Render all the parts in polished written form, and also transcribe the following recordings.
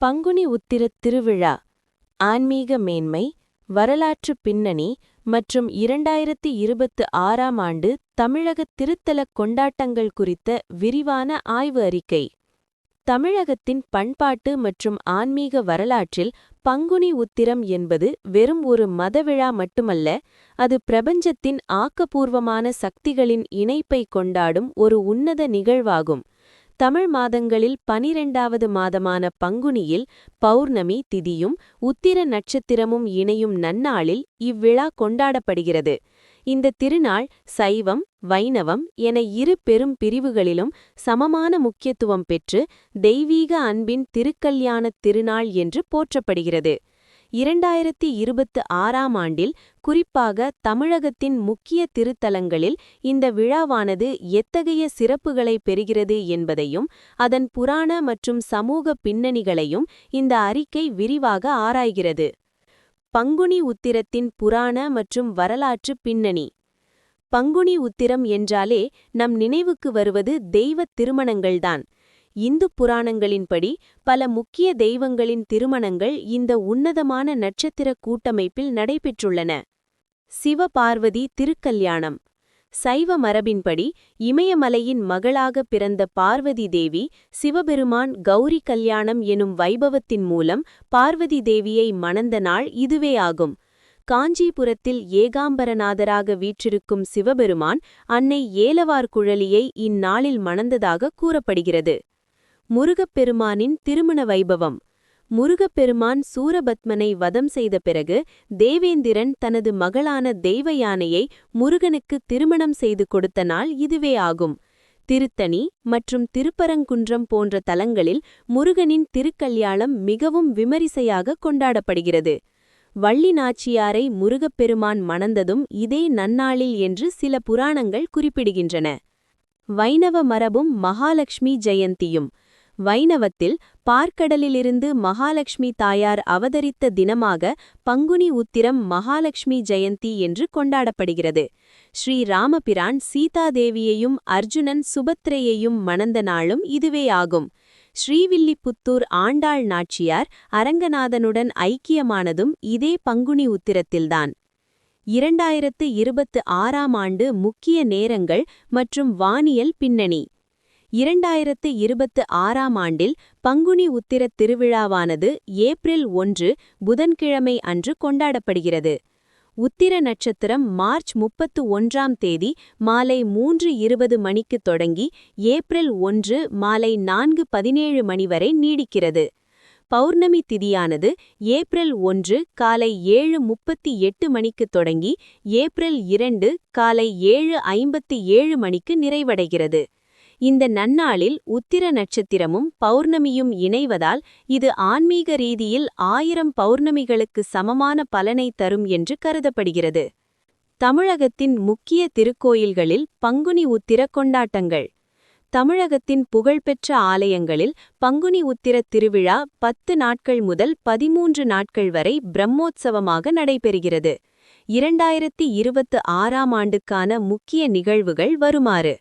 பங்குனி உத்திரத் திருவிழா ஆன்மீக மேன்மை, வரலாற்று பின்னணி மற்றும் 2026ஆம் ஆண்டு தமிழக திருத்தலக் கொண்டாட்டங்கள் குறித்த விரிவான ஆய்வு அறிக்கை. தமிழகத்தின் பண்பாட்டு மற்றும் ஆன்மீக வரலாற்றில் பங்குனி உத்திரம் என்பது வெறும் ஒரு மதவிழா மட்டுமல்ல, அது பிரபஞ்சத்தின் ஆக்கப்பூர்வமான சக்திகளின் இணைப்பை கொண்டாடும் ஒரு உன்னத நிகழ்வாகும். தமிழ் மாதங்களில் 12வது மாதமான பங்குனியில் பௌர்ணமி திதியும் உத்திர நட்சத்திரமும் இணையும் நன்னாளில் இவ்விழா கொண்டாடப்படுகிறது. இந்த திருநாள் சைவம், வைணவம் என இரு பெரும் பிரிவுகளிலும் சமமான முக்கியத்துவம் பெற்று தெய்வீக அன்பின் திருக்கல்யாணத் திருநாள் என்று போற்றப்படுகிறது. 2026ஆம் ஆண்டில் குறிப்பாக தமிழகத்தின் முக்கிய திருத்தலங்களில் இந்த விழாவானது எத்தகைய சிறப்புகளை பெறுகிறது என்பதையும் அதன் புராண மற்றும் சமூக பின்னணிகளையும் இந்த அறிக்கை விரிவாக ஆராய்கிறது. பங்குனி உத்திரத்தின் புராண மற்றும் வரலாற்று பின்னணி. பங்குனி உத்திரம் என்றாலே நம் நினைவுக்கு வருவது தெய்வத் திருமணங்கள்தான். இந்து புராணங்களின்படி பல முக்கிய தெய்வங்களின் திருமணங்கள் இந்த உன்னதமான நட்சத்திர கூட்டமைப்பில் நடைபெற்றுள்ளன. சிவபார்வதி திருக்கல்யாணம். சைவ மரபின்படி இமயமலையின் மகளாக பிறந்த பார்வதி தேவி சிவபெருமான் கௌரி கல்யாணம் எனும் வைபவத்தின் மூலம் பார்வதி தேவியை மணந்த நாள் இதுவே ஆகும். காஞ்சிபுரத்தில் ஏகாம்பரநாதராக வீற்றிருக்கும் சிவபெருமான் அன்னை ஏலவார்குழலியை இந்நாளில் மணந்ததாக கூறப்படுகிறது. முருகப்பெருமானின் திருமண வைபவம். முருகப்பெருமான் சூரபத்மனை வதம் செய்த பிறகு தேவேந்திரன் தனது மகளான தெய்வ யானையை முருகனுக்கு திருமணம் செய்து கொடுத்த நாள் இதுவே ஆகும். திருத்தணி மற்றும் திருப்பரங்குன்றம் போன்ற தலங்களில் முருகனின் திருக்கல்யாணம் மிகவும் விமரிசையாக கொண்டாடப்படுகிறது. வள்ளி நாச்சியாரை முருகப்பெருமான் மணந்ததும் இதே நன்னாளில் என்று சில புராணங்கள் குறிப்பிடுகின்றன. வைணவ மரபும் மகாலட்சுமி ஜெயந்தியும். வைணவத்தில் பார்க்கடலிலிருந்து மகாலட்சுமி தாயார் அவதரித்த தினமாக பங்குனி உத்திரம் மகாலட்சுமி ஜெயந்தி என்று கொண்டாடப்படுகிறது. ஸ்ரீ ராமபிரான் சீதாதேவியையும் அர்ஜுனன் சுபத்திரையையும் மணந்த நாளும் இதுவே ஆகும். ஸ்ரீவில்லிபுத்தூர் ஆண்டாள் நாச்சியார் அரங்கநாதனுடன் ஐக்கியமானதும் இதே பங்குனி உத்திரத்தில்தான். 2026ஆம் ஆண்டு முக்கிய நேரங்கள் மற்றும் வானியல் பின்னணி. 2026ஆம் ஆண்டில் பங்குனி உத்திரத் திருவிழாவானது ஏப்ரல் 1 புதன்கிழமை அன்று கொண்டாடப்படுகிறது. உத்திர நட்சத்திரம் மார்ச் 31ஆம் தேதி மாலை 3:20 மணிக்கு தொடங்கி ஏப்ரல் 1 மாலை 4:17 மணி வரை நீடிக்கிறது. பௌர்ணமி திதியானது ஏப்ரல் 1 காலை 7:38 மணிக்கு தொடங்கி ஏப்ரல் 2 காலை 7:57 மணிக்கு நிறைவடைகிறது. இந்த நன்னாளில் உத்திர நட்சத்திரமும் பௌர்ணமியும் இணைவதால் இது ஆன்மீக ரீதியில் 1000 பௌர்ணமிகளுக்கு சமமான பலனை தரும் என்று கருதப்படுகிறது. தமிழகத்தின் முக்கிய திருக்கோயில்களில் பங்குனி உத்திர கொண்டாட்டங்கள். தமிழகத்தின் புகழ்பெற்ற ஆலயங்களில் பங்குனி உத்திர திருவிழா 10 நாட்கள் முதல் 13 நாட்கள் வரை பிரம்மோற்சவமாக நடைபெறுகிறது. 2026ஆம் ஆண்டுக்கான முக்கிய நிகழ்வுகள் வருமாறு.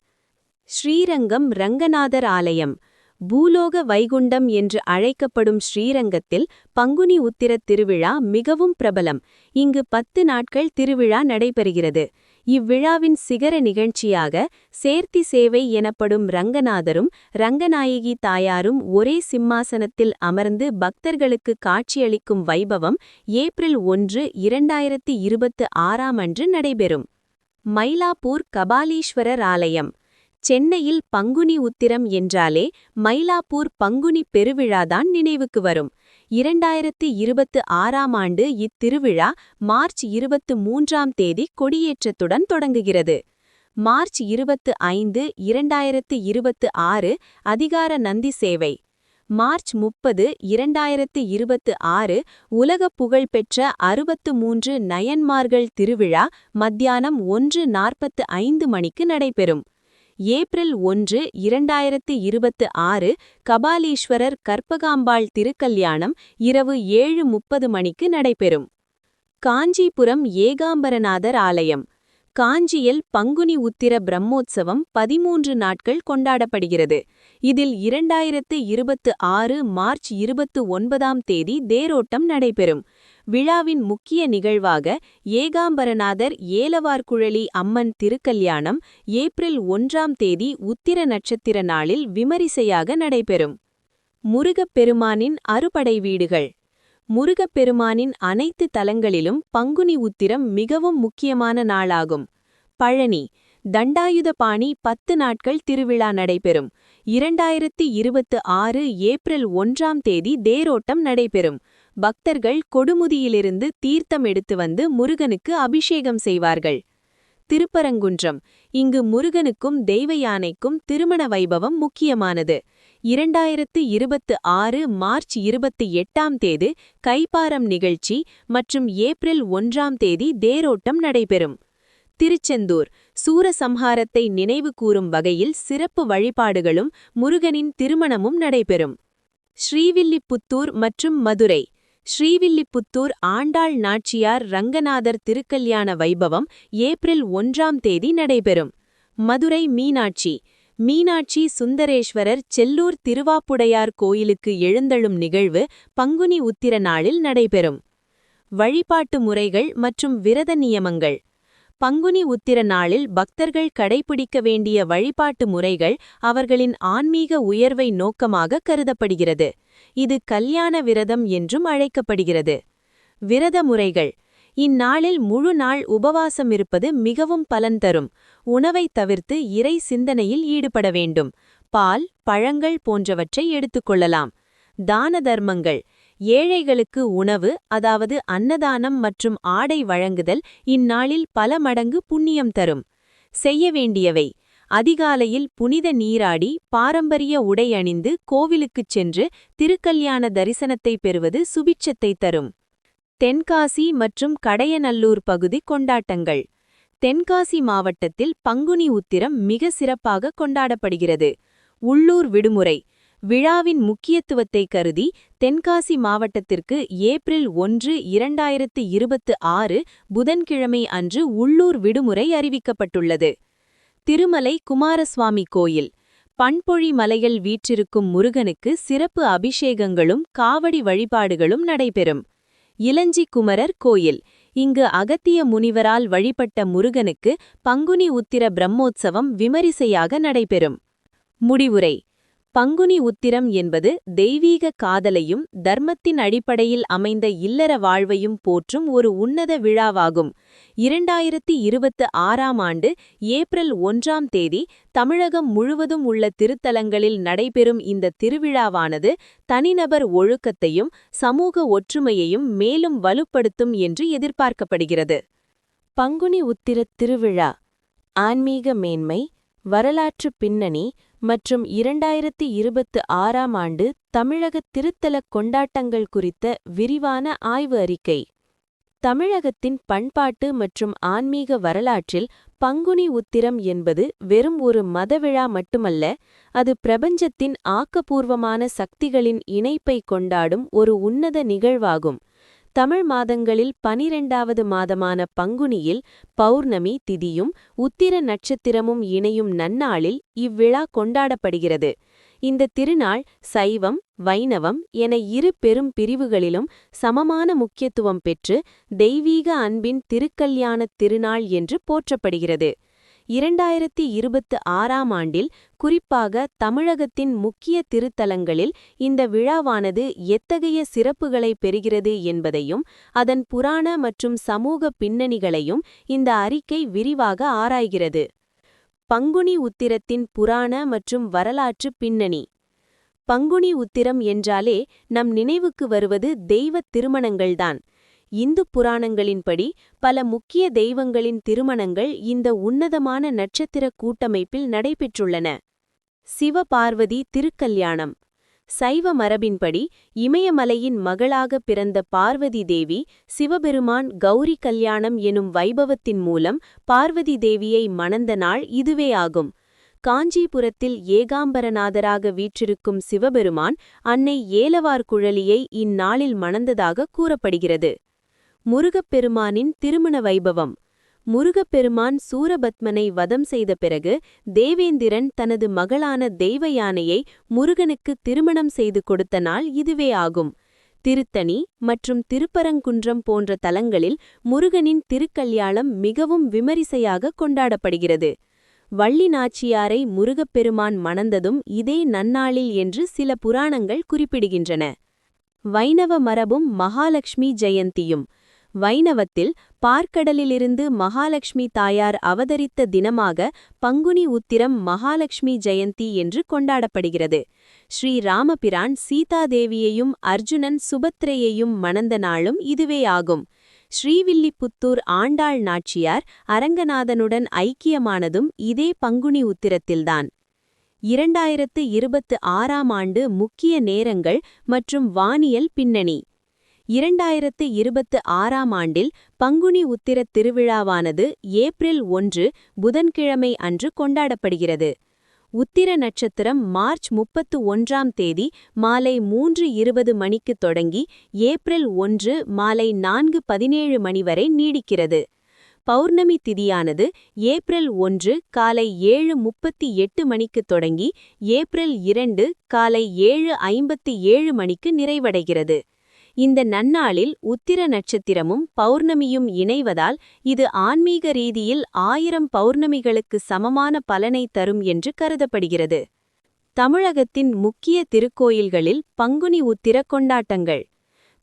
ஸ்ரீரங்கம் ரங்கநாதர் ஆலயம். பூலோக வைகுண்டம் என்று அழைக்கப்படும் ஸ்ரீரங்கத்தில் பங்குனி உத்திரத் திருவிழா மிகவும் பிரபலம். இங்கு 10 நாட்கள் திருவிழா நடைபெறுகிறது. இவ்விழாவின் சிகர நிகழ்ச்சியாக சேர்த்தி சேவை எனப்படும் ரங்கநாதரும் ரங்கநாயகி தாயாரும் ஒரே சிம்மாசனத்தில் அமர்ந்து பக்தர்களுக்கு காட்சியளிக்கும் வைபவம் ஏப்ரல் 1, 2026ஆம் அன்று நடைபெறும். மயிலாப்பூர் கபாலீஸ்வரர் ஆலயம். சென்னையில் பங்குனி உத்திரம் என்றாலே மயிலாப்பூர் பங்குனி பெருவிழாதான் நினைவுக்கு வரும். 2026ஆம் ஆண்டு இத்திருவிழா மார்ச் 23ஆம் தேதி கொடியேற்றத்துடன் தொடங்குகிறது. மார்ச் 25, 2026 அதிகார நந்தி சேவை. மார்ச் 30, 2026 உலக புகழ்பெற்ற 63 நயன்மார்கள் திருவிழா மத்தியானம் 1:45 மணிக்கு நடைபெறும். ஏப்ரல் 1, 2026 கபாலீஸ்வரர் கற்பகாம்பாள் திருக்கல்யாணம் இரவு 7:30 மணிக்கு நடைபெறும். காஞ்சிபுரம் ஏகாம்பரநாதர் ஆலயம். காஞ்சியில் பங்குனி உத்திர பிரம்மோற்சவம் 13 நாட்கள் கொண்டாடப்படுகிறது. இதில் 2026 மார்ச் 29ஆம் தேதி தேரோட்டம் நடைபெறும். விழாவின் முக்கிய நிகழ்வாக ஏகாம்பரநாதர் ஏலவார்குழலி அம்மன் திருக்கல்யாணம் ஏப்ரல் 1ஆம் தேதி உத்திர நட்சத்திர நாளில் விமரிசையாக நடைபெறும். முருகப்பெருமானின் அறுபடை வீடுகள். முருகப்பெருமானின் அனைத்து தலங்களிலும் பங்குனி உத்திரம் மிகவும் முக்கியமான நாளாகும். பழனி தண்டாயுதபாணி 10 நாட்கள் திருவிழா நடைபெறும். 2026 ஏப்ரல் 1ஆம் தேதி தேரோட்டம் நடைபெறும். பக்தர்கள் கொடுமுதியிலிருந்து தீர்த்தம் எடுத்து வந்து முருகனுக்கு அபிஷேகம் செய்வார்கள். திருப்பரங்குன்றம் இங்கு முருகனுக்கும் தெய்வ யானைக்கும் திருமண வைபவம் முக்கியமானது. 2026 மார்ச் 28ஆம் தேதி கைப்பாரம் நிகழ்ச்சி மற்றும் ஏப்ரல் 1ஆம் தேதி தேரோட்டம் நடைபெறும். திருச்செந்தூர் சூரசம்ஹாரத்தை நினைவு கூறும் வகையில் சிறப்பு வழிபாடுகளும் முருகனின் திருமணமும் நடைபெறும். ஸ்ரீவில்லிபுத்தூர் மற்றும் மதுரை. ஸ்ரீவில்லிபுத்தூர் ஆண்டாள் நாச்சியார் ரங்கநாதர் திருக்கல்யாண வைபவம் ஏப்ரல் 1ஆம் தேதி நடைபெறும். மதுரை மீனாட்சி. மீனாட்சி சுந்தரேஸ்வரர் செல்லூர் திருவாப்புடையார் கோயிலுக்கு எழுந்தழும் நிகழ்வு பங்குனி உத்திர நாளில் நடைபெறும். வழிபாட்டு முறைகள் மற்றும் விரத நியமங்கள். பங்குனி உத்திர நாளில் பக்தர்கள் கடைபிடிக்க வேண்டிய வழிபாட்டு முறைகள் அவர்களின் ஆன்மீக உயர்வை நோக்கமாக கருதப்படுகிறது. இது கல்யாண விரதம் என்றும் அழைக்கப்படுகிறது. விரத முறைகள். இந்நாளில் முழு நாள் உபவாசம் இருப்பது மிகவும் பலன் தரும். உணவை தவிர்த்து இறை சிந்தனையில் ஈடுபட வேண்டும். பால், பழங்கள் போன்றவற்றை எடுத்துக்கொள்ளலாம். தான தர்மங்கள். ஏழைகளுக்கு உணவு, அதாவது அன்னதானம் மற்றும் ஆடை வழங்குதல் இந்நாளில் பல மடங்கு புண்ணியம் தரும். செய்ய வேண்டியவை. அதிகாலையில் புனித நீராடி பாரம்பரிய உடை அணிந்து கோவிலுக்குச் சென்று திருக்கல்யாண தரிசனத்தை பெறுவது சுபிட்சத்தை தரும். தென்காசி மற்றும் கடையநல்லூர் பகுதி கொண்டாட்டங்கள். தென்காசி மாவட்டத்தில் பங்குனி உத்திரம் மிக சிறப்பாக கொண்டாடப்படுகிறது. உள்ளூர் விடுமுறை. விழாவின் முக்கியத்துவத்தை கருதி தென்காசி மாவட்டத்திற்கு ஏப்ரல் 1, 2026 புதன்கிழமை அன்று உள்ளூர் விடுமுறை அறிவிக்கப்பட்டுள்ளது. திருமலை குமாரசுவாமி கோயில். பண்பொழி மலையில் வீற்றிருக்கும் முருகனுக்கு சிறப்பு அபிஷேகங்களும் காவடி வழிபாடுகளும் நடைபெறும். இலஞ்சி குமரர் கோயில். இங்கு அகத்திய முனிவரால் வழிபட்ட முருகனுக்கு பங்குனி உத்திர பிரம்மோற்சவம் விமரிசையாக நடைபெறும். முடிவுரை. பங்குனி உத்திரம் என்பது தெய்வீக காதலையும் தர்மத்தின் அடிப்படையில் அமைந்த இல்லற வாழ்வையும் போற்றும் ஒரு உன்னத விழாவாகும். 2026ஆம் ஆண்டு ஏப்ரல் 1ஆம் தேதி தமிழகம் முழுவதும் உள்ள திருத்தலங்களில் நடைபெறும் இந்த திருவிழாவானது தனிநபர் ஒழுக்கத்தையும் சமூக ஒற்றுமையையும் மேலும் வலுப்படுத்தும் என்று எதிர்பார்க்கப்படுகிறது. பங்குனி உத்திரத் திருவிழா ஆன்மீக மேன்மை, வரலாற்று பின்னணி மற்றும் 2026ஆம் ஆண்டு தமிழக திருத்தலக் கொண்டாட்டங்கள் குறித்த விரிவான ஆய்வு அறிக்கை. தமிழகத்தின் பண்பாட்டு மற்றும் ஆன்மீக வரலாற்றில் பங்குனி உத்திரம் என்பது வெறும் ஒரு மதவிழா மட்டுமல்ல, அது பிரபஞ்சத்தின் ஆக்கப்பூர்வமான சக்திகளின் இணைப்பை கொண்டாடும் ஒரு உன்னத நிகழ்வாகும். தமிழ் மாதங்களில் 12வது மாதமான பங்குனியில் பௌர்ணமி திதியும் உத்திர நட்சத்திரமும் இணையும் நன்னாளில் இவ்விழா கொண்டாடப்படுகிறது. இந்த திருநாள் சைவம், வைணவம் என இரு பெரும் பிரிவுகளிலும் சமமான முக்கியத்துவம் பெற்று தெய்வீக அன்பின் திருக்கல்யாணத் திருநாள் என்று போற்றப்படுகிறது. 2026ஆம் ஆண்டில் குறிப்பாக தமிழகத்தின் முக்கிய திருத்தலங்களில் இந்த விழாவானது எத்தகைய சிறப்புகளை பெறுகிறது என்பதையும் அதன் புராண மற்றும் சமூக பின்னணிகளையும் இந்த அறிக்கை விரிவாக ஆராய்கிறது. பங்குனி உத்திரத்தின் புராண மற்றும் வரலாற்று பின்னணி. பங்குனி உத்திரம் என்றாலே நம் நினைவுக்கு வருவது தெய்வத் திருமணங்கள்தான். இந்து புராணங்களின்படி பல முக்கிய தெய்வங்களின் திருமணங்கள் இந்த உன்னதமான நட்சத்திர கூட்டமைப்பில் நடைபெற்றுள்ளன. சிவபார்வதி திருக்கல்யாணம். சைவ மரபின்படி இமயமலையின் மகளாக பிறந்த பார்வதி தேவி சிவபெருமான் கௌரி கல்யாணம் எனும் வைபவத்தின் மூலம் பார்வதி தேவியை மணந்த நாள் இதுவே ஆகும். காஞ்சிபுரத்தில் ஏகாம்பரநாதராக வீற்றிருக்கும் சிவபெருமான் அன்னை ஏலவார்குழலியை இந்நாளில் மணந்ததாக கூறப்படுகிறது. முருகப்பெருமானின் திருமண வைபவம். முருகப்பெருமான் சூரபத்மனை வதம் செய்த பிறகு தேவேந்திரன் தனது மகளான தெய்வ யானையை முருகனுக்கு திருமணம் செய்து கொடுத்த நாள் இதுவே ஆகும். திருத்தணி மற்றும் திருப்பரங்குன்றம் போன்ற தலங்களில் முருகனின் திருக்கல்யாணம் மிகவும் விமரிசையாக கொண்டாடப்படுகிறது. வள்ளி நாச்சியாரை முருகப்பெருமான் மணந்ததும் இதே நன்னாளில் என்று சில புராணங்கள் குறிப்பிடுகின்றன. வைணவ மரபும் மகாலட்சுமி ஜெயந்தியும். வைணவத்தில் பார்க்கடலிலிருந்து மகாலட்சுமி தாயார் அவதரித்த தினமாக பங்குனி உத்திரம் மகாலட்சுமி ஜெயந்தி என்று கொண்டாடப்படுகிறது. ஸ்ரீ ராமபிரான் சீதாதேவியையும் அர்ஜுனன் சுபத்ரையையும் மணந்த நாளும் இதுவே ஆகும். ஸ்ரீவில்லிபுத்தூர் ஆண்டாள் நாச்சியார் அரங்கநாதனுடன் ஐக்கியமானதும் இதே பங்குனி உத்திரத்தில்தான். 2026ஆம் ஆண்டு முக்கிய நேரங்கள் மற்றும் வானியல் பின்னணி. 2026ஆம் ஆண்டில் பங்குனி உத்திரத் திருவிழாவானது ஏப்ரல் 1 புதன்கிழமை அன்று கொண்டாடப்படுகிறது. உத்திர நட்சத்திரம் மார்ச் 31ஆம் தேதி மாலை 3:20 மணிக்கு தொடங்கி ஏப்ரல் 1 மாலை 4:17 மணி வரை நீடிக்கிறது. பௌர்ணமி திதியானது ஏப்ரல் 1 காலை 7:38 மணிக்கு தொடங்கி ஏப்ரல் 2 காலை 7:57 மணிக்கு நிறைவடைகிறது. இந்த நன்னாளில் உத்திர நட்சத்திரமும் பௌர்ணமியும் இணைவதால் இது ஆன்மீக ரீதியில் 1000 பௌர்ணமிகளுக்கு சமமான பலனை தரும் என்று கருதப்படுகிறது. தமிழகத்தின் முக்கிய திருக்கோயில்களில் பங்குனி உத்திர கொண்டாட்டங்கள்.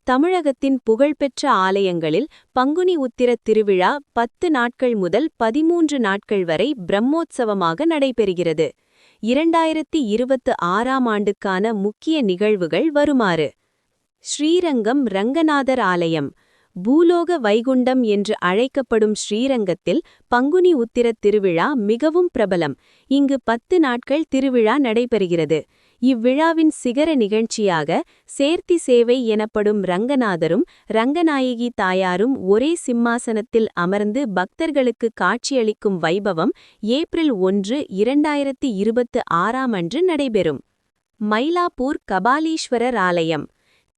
தமிழகத்தின் புகழ்பெற்ற ஆலயங்களில் பங்குனி உத்திரத் திருவிழா 10 நாட்கள் முதல் 13 நாட்கள் வரை பிரம்மோற்சவமாக நடைபெறுகிறது. 2026ஆம் ஆண்டுக்கான முக்கிய நிகழ்வுகள் வருமாறு. ஸ்ரீரங்கம் ரங்கநாதர் ஆலயம். பூலோக வைகுண்டம் என்று அழைக்கப்படும் ஸ்ரீரங்கத்தில் பங்குனி உத்திரத் திருவிழா மிகவும் பிரபலம். இங்கு 10 நாட்கள் திருவிழா நடைபெறுகிறது. இவ்விழாவின் சிகர நிகழ்ச்சியாக சேர்த்தி சேவை எனப்படும் ரங்கநாதரும் ரங்கநாயகி தாயாரும் ஒரே சிம்மாசனத்தில் அமர்ந்து பக்தர்களுக்கு காட்சியளிக்கும் வைபவம் ஏப்ரல் 1, 2026ஆம் அன்று நடைபெறும். மயிலாப்பூர் கபாலீஸ்வரர் ஆலயம்.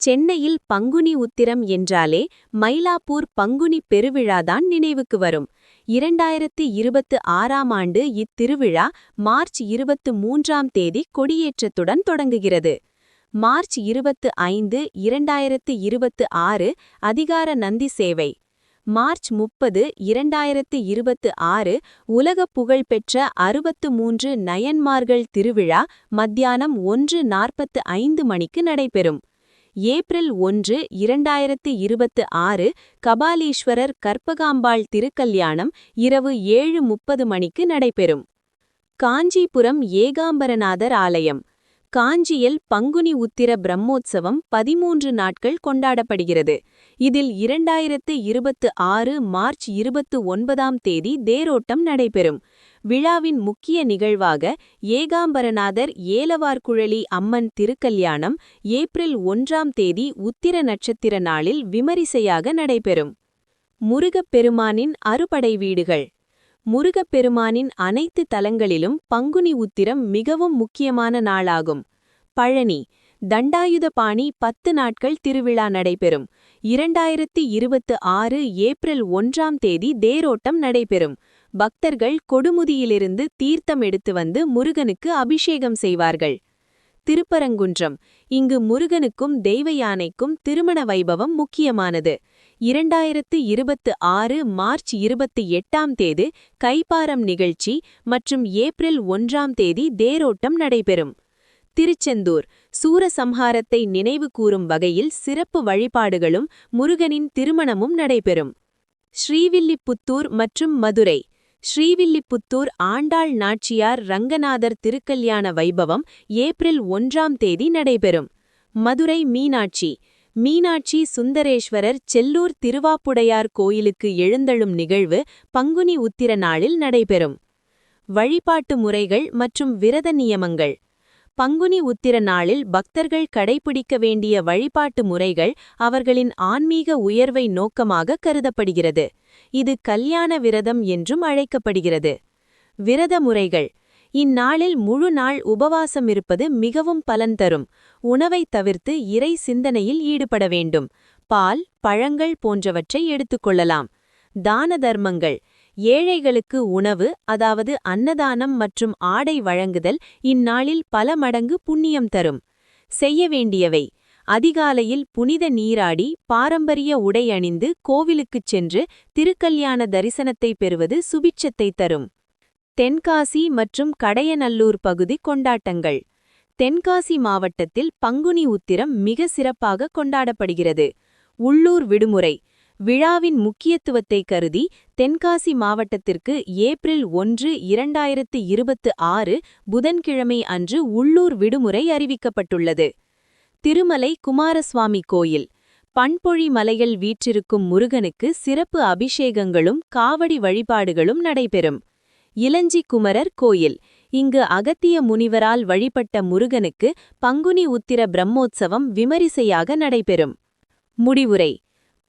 சென்னையில் பங்குனி உத்திரம் என்றாலே மயிலாப்பூர் பங்குனி பெருவிழாதான் நினைவுக்கு வரும். 2026ஆம் ஆண்டு இத்திருவிழா மார்ச் 23ஆம் தேதி கொடியேற்றத்துடன் தொடங்குகிறது. மார்ச் 25, 2026 அதிகார நந்தி சேவை. மார்ச் 30, 2026 உலக புகழ்பெற்ற 63 நயன்மார்கள் திருவிழா மத்தியானம் 1:45 மணிக்கு நடைபெறும். ஏப்ரல் 1, 2026 கபாலீஸ்வரர் கற்பகாம்பாள் திருக்கல்யாணம் இரவு 7:30 மணிக்கு நடைபெறும். காஞ்சிபுரம் ஏகாம்பரநாதர் ஆலயம். காஞ்சியில் பங்குனி உத்திர பிரம்மோற்சவம் 13 நாட்கள் கொண்டாடப்படுகிறது. இதில் 2026 மார்ச் 29ஆம் தேதி தேரோட்டம் நடைபெறும். விழாவின் முக்கிய நிகழ்வாக ஏகாம்பரநாதர் ஏலவார்குழலி அம்மன் திருக்கல்யாணம் ஏப்ரல் 1ஆம் தேதி உத்திர நட்சத்திர நாளில் விமரிசையாக நடைபெறும். முருகப்பெருமானின் அறுபடை வீடுகள். முருகப்பெருமானின் அனைத்து தலங்களிலும் பங்குனி உத்திரம் மிகவும் முக்கியமான நாளாகும். பழனி தண்டாயுதபாணி 10 நாட்கள் திருவிழா நடைபெறும். 2026 ஏப்ரல் 1ஆம் தேதி தேரோட்டம் நடைபெறும். பக்தர்கள் கொடுமுதியிலிருந்து தீர்த்தம் எடுத்து வந்து முருகனுக்கு அபிஷேகம் செய்வார்கள். திருப்பரங்குன்றம். இங்கு முருகனுக்கும் தெய்வ யானைக்கும் திருமண வைபவம் முக்கியமானது. 2026 மார்ச் 28ஆம் தேதி கைப்பாரம் நிகழ்ச்சி மற்றும் ஏப்ரல் 1ஆம் தேதி தேரோட்டம் நடைபெறும். திருச்செந்தூர். சூரசம்ஹாரத்தை நினைவு கூறும் வகையில் சிறப்பு வழிபாடுகளும் முருகனின் திருமணமும் நடைபெறும். ஸ்ரீவில்லிபுத்தூர் மற்றும் மதுரை. ஸ்ரீவில்லிபுத்தூர் ஆண்டாள் நாச்சியார் ரங்கநாதர் திருக்கல்யாண வைபவம் ஏப்ரல் 1ஆம் தேதி நடைபெறும். மதுரை மீனாட்சி. மீனாட்சி சுந்தரேஸ்வரர் செல்லூர் திருவாப்புடையார் கோயிலுக்கு எழுந்தழும் நிகழ்வு பங்குனி உத்திர நாளில் நடைபெறும். வழிபாட்டு முறைகள் மற்றும் விரத நியமங்கள். பங்குனி உத்திர நாளில் பக்தர்கள் கடைபிடிக்க வேண்டிய வழிபாட்டு முறைகள் அவர்களின் ஆன்மீக உயர்வை நோக்கமாக கருதப்படுகிறது. இது கல்யாண விரதம் என்றும் அழைக்கப்படுகிறது. விரத முறைகள். இந்நாளில் முழு நாள் உபவாசம் இருப்பது மிகவும் பலன் தரும். உணவை தவிர்த்து இறை சிந்தனையில் ஈடுபட வேண்டும். பால், பழங்கள் போன்றவற்றை எடுத்துக்கொள்ளலாம். தான தர்மங்கள். ஏழைகளுக்கு உணவு, அதாவது அன்னதானம் மற்றும் ஆடை வழங்குதல் இந்நாளில் பல மடங்கு புண்ணியம் தரும். செய்ய வேண்டியவை: அதிகாலையில் புனித நீராடி பாரம்பரிய உடை அணிந்து கோவிலுக்குச் சென்று திருக்கல்யாண தரிசனத்தை பெறுவது சுபிட்சத்தை தரும். தென்காசி மற்றும் கடையநல்லூர் பகுதி கொண்டாட்டங்கள். தென்காசி மாவட்டத்தில் பங்குனி உத்திரம் மிக சிறப்பாக கொண்டாடப்படுகிறது. உள்ளூர் விடுமுறை. விழாவின் முக்கியத்துவத்தை கருதி தென்காசி மாவட்டத்திற்கு ஏப்ரல் 1, 2026 புதன்கிழமை அன்று உள்ளூர் விடுமுறை அறிவிக்கப்பட்டுள்ளது. திருமலை குமாரசுவாமி கோயில். பண்பொழி மலையில் வீற்றிருக்கும் முருகனுக்கு சிறப்பு அபிஷேகங்களும் காவடி வழிபாடுகளும் நடைபெறும். இலஞ்சி குமரர் கோயில். இங்கு அகத்திய முனிவரால் வழிபட்ட முருகனுக்கு பங்குனி உத்திர பிரம்மோற்சவம் விமரிசையாக நடைபெறும். முடிவுரை: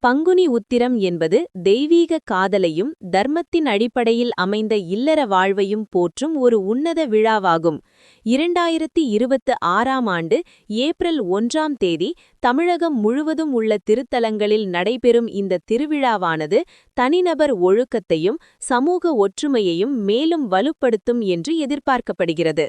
பங்குனி உத்திரம் என்பது தெய்வீக காதலையும் தர்மத்தின் அடிப்படையில் அமைந்த இல்லற வாழ்வையும் போற்றும் ஒரு உன்னத விழாவாகும். 2026ஆம் ஆண்டு ஏப்ரல் 1ஆம் தேதி தமிழகம் முழுவதும் உள்ள திருத்தலங்களில் நடைபெறும் இந்த திருவிழாவானது தனிநபர் ஒழுக்கத்தையும் சமூக ஒற்றுமையையும் மேலும் வலுப்படுத்தும் என்று எதிர்பார்க்கப்படுகிறது.